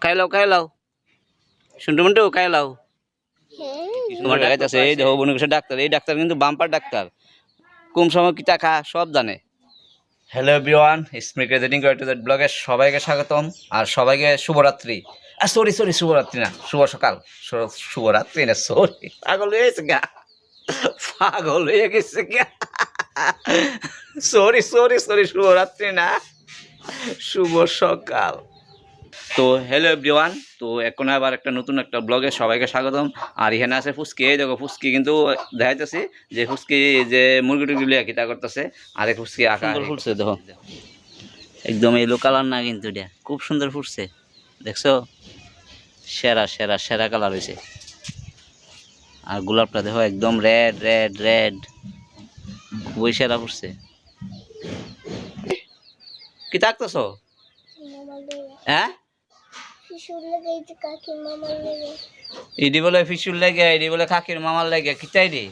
খাই লাও শুনটু মন্টু খাই লাও তোমার দেখাইতেছে এই দেখো বনুকেশ্বর ডাক্তার, এই ডাক্তার কিন্তু বাম্পার ডাক্তার, কোন সময় কি টাকা সব জানে। হ্যালো এভরিওয়ান, স্মি ক্রিয়েটিং ক্রিয়েটর ব্লগে সবাইকে স্বাগতম আর সবাইকে শুভরাত্রি। সরি শুভরাত্রি না, শুভ সকাল, শুভরাত্রি না, সরি পাগল হয়ে গেছে গা, পাগল হয়ে গেছে গা, সরি শুভরাত্রি না, শুভ সকাল। তো হ্যালো এভরিওয়ান, তো এখন আবার একটা নতুন একটা ব্লগে সবাইকে স্বাগতম। আর এখানে আছে ফুচকি, এই দেখো ফুচকি কিন্তু দেখাইতেছি যে ফুচকি যে মুরগি টুরগি লিয়া কিতা করতেছে, আর এক ফুচকি আঁকা ফুটছে দেখো, একদম এলো কালার না কিন্তু এটা খুব সুন্দর ফুটছে, দেখছো সেরা সেরা সেরা কালার হয়েছে। আর গোলাপটা দেখো একদম রেড রেড রেড, খুবই সেরা ফুটছে। কি থাকতেছো হ্যাঁ? ইডি বলে ফিসুর লেগে, ইডি বলে কাকির মামার লেগে, কিতাই রে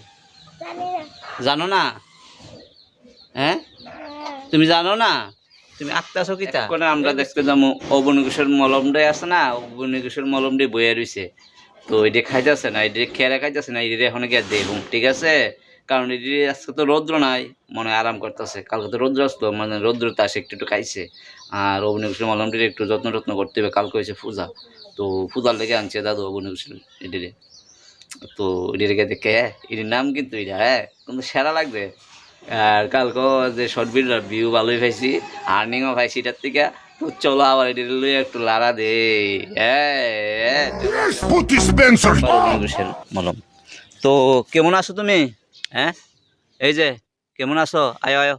জানো না? হ্যাঁ তুমি জানো না, তুমি আঁকতেছো কিতা? কোনে আমরা দেখতে যাবো অবনিকুশের মলমটাই আছে না, অবনিকুশের মলমটাই বইয়া রয়েছে, তো এটি খাইতেছে না, এটি খেয়ালে খাইতেছে না, এটি এখন গিয়ে দেখুন ঠিক আছে, কারণ এটি আজকে তো রৌদ্র নাই, মনে আরাম করতেছে, কালকে তো রৌদ্র আসতো, মানে রৌদ্রতে আসে একটু একটু খাইছে। আর অবনিকুশের মলমটির একটু যত্ন করতে হবে, কালকে হয়েছে পূজা, তো পূজার লেগে আনছে দাদু অবনিকুশের এটিরে, তো এটিকে দেখে এটির নাম কিন্তু এটা হ্যাঁ কিন্তু সেরা লাগবে। আর কালকে যে শর্ট ভিডিওর ভিউ ভালোই পাইছি, আর্নিংও পাইছি এটার থেকে, তো চলো আবার এটি লইয়া একটু লাড়া দে। মলম তো কেমন আছো তুমি? হ্যাঁ এই যে কেমন আছো, আয়ো আয়ো,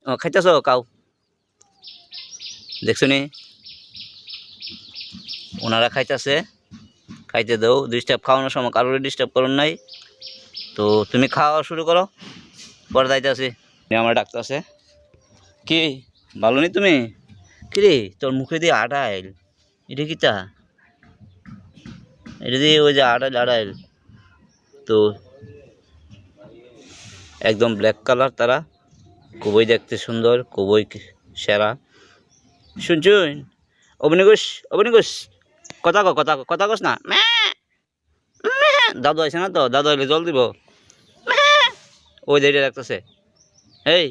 ও খাইতেছো কাউ দেখছো নি, ওনারা খাইতেছে, খাইতে দাও, ডিস্টার্ব খাওয়ানোর সময় কারোর ডিস্টার্ব করুন নাই, তো তুমি খাওয়া শুরু করো, পরে যাইতেছি। আমার ডাক্তার আছে কি ভালো নি তুমি? কিরে তোর মুখে দিয়ে আড়াইল, এটা কিতা? এটা দিয়ে ওই যে আড়াইল, তো একদম ব্ল্যাক কালার তারা, খুবই দেখতে সুন্দর, খুবই সেরা। শুনছুন অবনিকুশ কথা কস না, দাদু আছে না, তো দাদু হইলে জল দিব, ওই যে ডাকতেছে, এই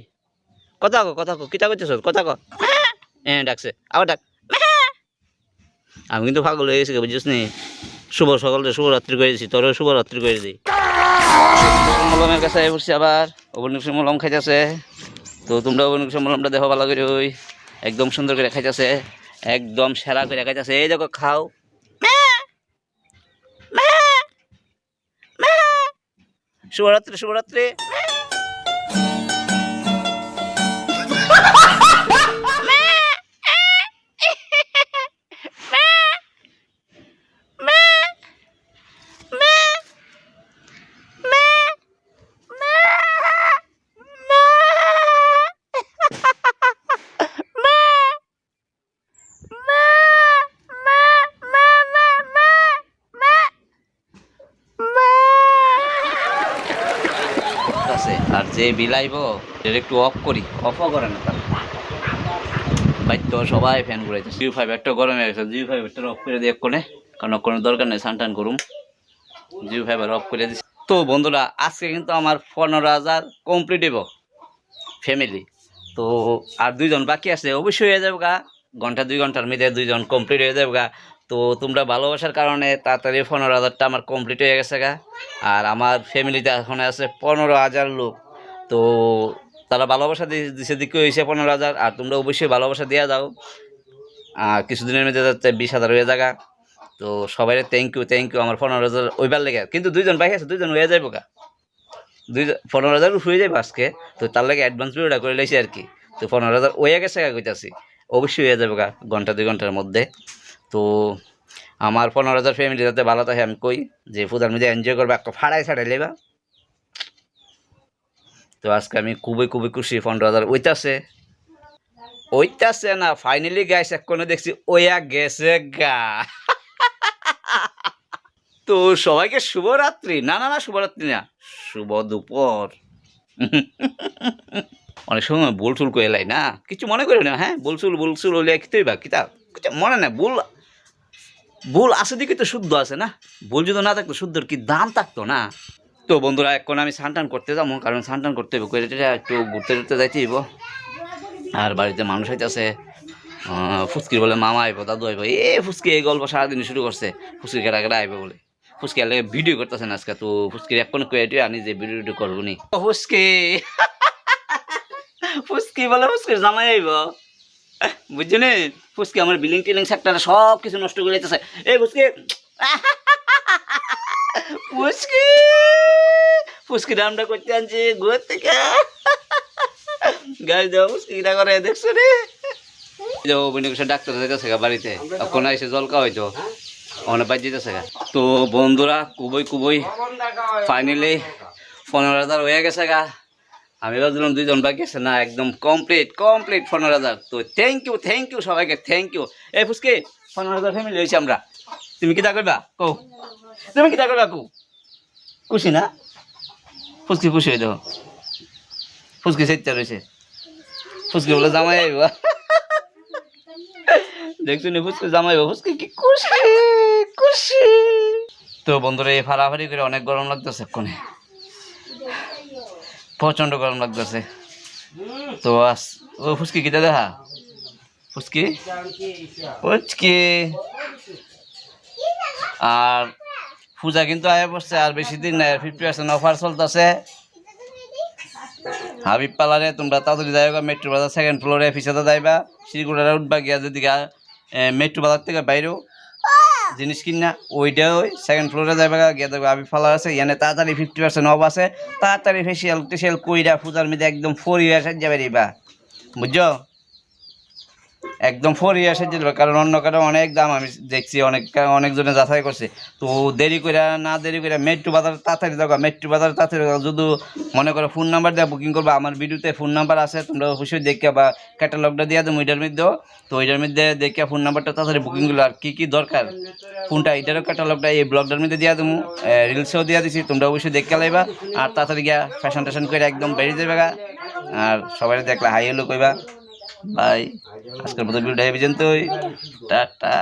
কথা কো কিতা করতেছ, কথা ক, হ্যাঁ ডাকছে আবার ডাক, আমি কিন্তু পাগল হয়ে গেছি বুঝছিস নি, শুভ সকালে শুভরাত্রি করেছি, তোরও শুভরাত্রি করে দিই। মলমের কাছে পড়ছি আবার, অবনিকুশের মলম খাইতেছে, তো তোমরা অবনিকুশের মলমটা দেখো ভালো করে, ওই একদম সুন্দর করে খাইতেছে, একদম সেরা করে খাইতেছে, এই দেখো খাও, শুভরাত্রি। আর যে বিলাইব এটা একটু অফ করি, অফও করে না, তার বাইর সবাই ফ্যান ঘুরাইছে, জিও 5 একটা গরমে গেছে, জিও 5 একটা অফ করে দিয়ে কোনে, কারণ কোনো দরকার নেই সানটান করুম, জিও 5 অফ করে দিচ্ছি। তো বন্ধুরা আজকে কিন্তু আমার 15,000 কমপ্লিট হইব ফ্যামিলি, তো আর 2জন বাকি আছে, অবশ্যই হয়ে যাবে গা, ঘন্টা 2 ঘন্টার মধ্যে 2জন কমপ্লিট হয়ে যাবে গা। তো তোমরা ভালোবাসার কারণে তাড়াতাড়ি 15,000টা আমার কমপ্লিট হয়ে গেছে গা। আর আমার ফ্যামিলিতে এখন আছে 15,000 লোক, তো তারা ভালোবাসা দিছে দিকে হয়েছে 15,000, আর তোমরা অবশ্যই ভালোবাসা দিয়ে দাও, আর কিছুদিনের মধ্যে যাচ্ছে 20,000 হয়ে যাগা। তো সবাই থ্যাংক ইউ আমার 15,000 ওইবার লেগে, কিন্তু 2জন বাকি আছে, 2জন হয়ে যাইব গা, 15,000 হয়ে যাবে আজকে, তো তার লাগে অ্যাডভান্স ভিডিওটা করে লাইছি আর কি, তো 15,000 হয়ে গেছে গা, কইতাছি অবশ্যই হয়ে যাবে গা ঘন্টা 2 ঘন্টার মধ্যে। তো আমার 15,000 ফ্যামিলি যাতে ভালো থাকে, আমি কই যে পূজার মধ্যে এনজয় করবে, একটা ফাড়াই ছাড়াই লেবা। তো আজকে আমি খুবই খুশি, 15,000 ওইতাছে না ফাইনালি গাইস, এখনো দেখছি ওয়া গেছে গা। তো সবাইকে শুভরাত্রি, না শুভরাত্রি না, শুভ দুপুর। অনেক সময় ভুল চুল করে এলাই না, কিছু মনে করি না। হ্যাঁ, বলছুল হলে কিতেই বা কিতা কিছু মনে না। ভুল আছে দিকে তো শুদ্ধ আছে না, ভুল যদি না থাকতো শুদ্ধর কি দাম থাকতো না। তো বন্ধুরা এখন আমি স্নান করতে যাবো, কারণ স্নান করতে হবে, করে একটু ঘুরতে ঘুরতে যাইতে হইব। আর বাড়িতে মানুষ হইতেছে, ফুচকির বলে মামা আইব, দাদু আইব। ফুচকি এই গল্প সারাদিন শুরু করছে, ফুচকি কেটা কেটা আইব বলে। ফুচকি আলে ভিডিও করতেছে না আজকে, তো ফুচকির এখন কয়েটি আনি যে ভিডিও করবো নি। ফুচকি ফুচকি বলে ফুচকির জামাই আইব, বুঝছো নি? ফুচকি আমার বিলিং টিলিং সেক্টরে সব কিছু নষ্ট করে দিতেছে। এই ফুচকি ফুচকি ফুচকি দামটা করতে আনছি গোর থেকে, গাছ দেওয়া ফুচকিটা করে দেখছো রে। ডাক্তার যাইতেছে বাড়িতে, এখন এসে জল খাওয়া হইতো, ওখানে বাজ যেতেছে। তো বন্ধুরা কুবই ফাইনালি 15,000 হয়ে গেছে গা। আমি ভাবছিলাম 2 জন বাকি আছে, না একদম কমপ্লিট 15,000। তো থ্যাংক ইউ সবাইকে, থ্যাংক ইউ। এই ফুচকি 15,000 ফ্যামিলি হয়েছে আমরা। তুমি কিতা করবা কো? তুমি কিতা করবা কো? খুশি না? ফুচকি খুশি হয়ে দেখো, ফুচকি সেটা রয়েছে, ফুচকি বলে জামাই আইব। দেখছো নি ফুচকি জামাই আইব, ফুচকি কি খুশি খুশি। তো বন্ধুরা এই ফাড়াফাড়ি করে অনেক গরম লাগতেছে, এক্ষণে প্রচন্ড গরম লাগতেছে। তো ও ফুচকি কিতা দেখা, ফুচকি ফুচকি। আর পূজা কিন্তু আয় পড়ছে, আর বেশি দিন নাই, 50% অফার চলতেছে হাবিব পার্লারে। তোমরা তাড়াতাড়ি যাইবা, মেট্রো বাজার 2nd ফ্লোরে পিছাতে যাইবা, শ্রীগুড়ারে উঠবা, গিয়া যদি মেট্রো বাজার থেকে বাইরেও জিনিস কিনা ওইটা ওই 2nd ফ্লোরে যাইবা, গিয়া দেখবা হাবিব পার্লার আছে, এখানে তাড়াতাড়ি 50% অফ আছে। তাড়াতাড়ি ফেসিয়াল টেসিয়াল কইরা পূজার মধ্যে একদম 4 ইয়ার্স যাবে দিবা, বুঝছো? একদম 4 ইয়ার্স যাবে, কারণ অন্য কারো অনেক দাম আমি দেখছি, অনেকজনে যাচাই করছে। তো দেরি করে মেট্রো বাজার তাড়াতাড়ি যাবা, মেট্রো বাজার তাড়াতাড়ি যদি মনে করো ফোন নাম্বার দিয়ে বুকিং করবা, আমার ভিডিওতে ফোন নাম্বার আছে, তোমরা অবশ্যই দেখে বা ক্যাটালগটা দিয়ে দেবো ওইটার মধ্যেও। তো ওইটার মধ্যে দেখে ফোন নাম্বারটা তাড়াতাড়ি বুকিং করলো, আর কী দরকার ফোনটা এটারও ক্যাটালগটা এই ব্লগটার মধ্যে দিয়ে দেবো, রিলসেও দিয়ে দিছি, তোমরা অবশ্যই দেখে লাইবা। আর তাড়াতাড়ি গিয়া ফ্যাশন ট্যাশন করে একদম বেরিয়ে যাবে গা। আর সবাই দেখলা হাই হলো কইবা। বাই, আজকের মতো ভিডিওটা এই পর্যন্তই, টাটা।